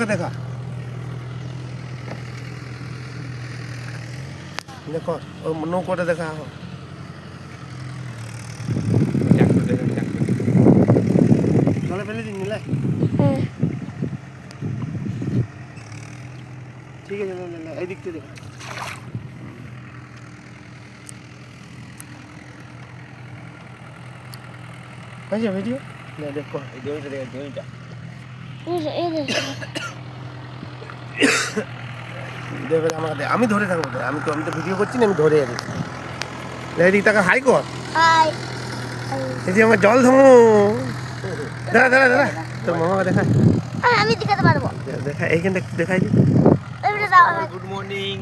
দেখা দেখো নৌকোটা দেখা জলে ফেলে দিন নিলে ঠিক আছে এই দিক থেকে দেখা আচ্ছা ভিডিও না দেখো এই দড়িটা দেখো দড়িটা দেখবে আমাকে আমি ধরে থাকবো আমি তো ভিডিও করছি না আমি ধরে যাবি এদিক টাকা হাই কর হাই এই আমার জল ধমো দাঁড়া দাঁড়া দাঁড়া তোর মামাকে দেখা আমি দেখাতে পারবো দেখা এইখানটা একটু দেখাই দি গুড মর্নিং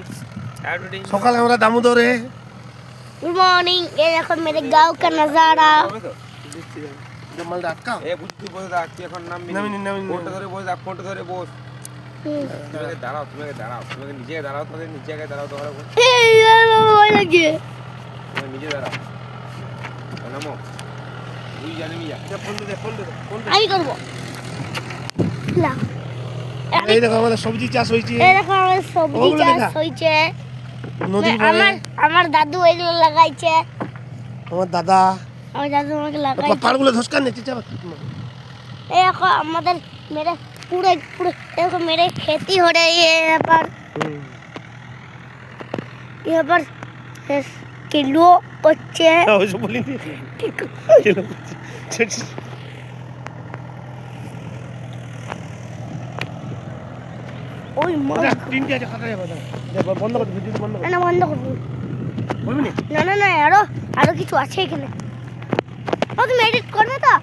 সকালে আমরা দামোদরে गुड मॉर्निंग ये देखो मेरे गांव का नजारा মালটা আটকাও এ বুঝ তুই বসে থাক তুই এখন নামবি ফোনটা ধরে বসে থাক ফোনটা ধরে বস তুমি দাঁড়াও তুমি নিজে দাঁড়াও তোমাকে নিচে আগে দাঁড়াও তোমরা এই ভালো লাগে তুমি নিজে দাঁড়াও নামো তুই জানি মিয়া ফোন দে আমি করব না এই দেখো আমাদের সবজি চাষ হয়েছে এই দেখো আমাদের সবজি চাষ হয়েছে নদীর আমার দাদু এগুলো লাগাইছে আমার দাদা আমাকে লাগাইছে পাড়গুলো ধসকান নিচে যাবে এই দেখো আমাদের मेरे पूरे देखो मेरे खेती हो रही है यहाँ पर किलो बच्चे हैं ওইসব বলিনি ওই মা তিনটে আছে কাটা যাবে দেখো বন্ধ কর ভিডিও বন্ধ কর না বন্ধ করবো বলবি না আরো কিছু আছে এখানে ও তুমি এডিট করবে তো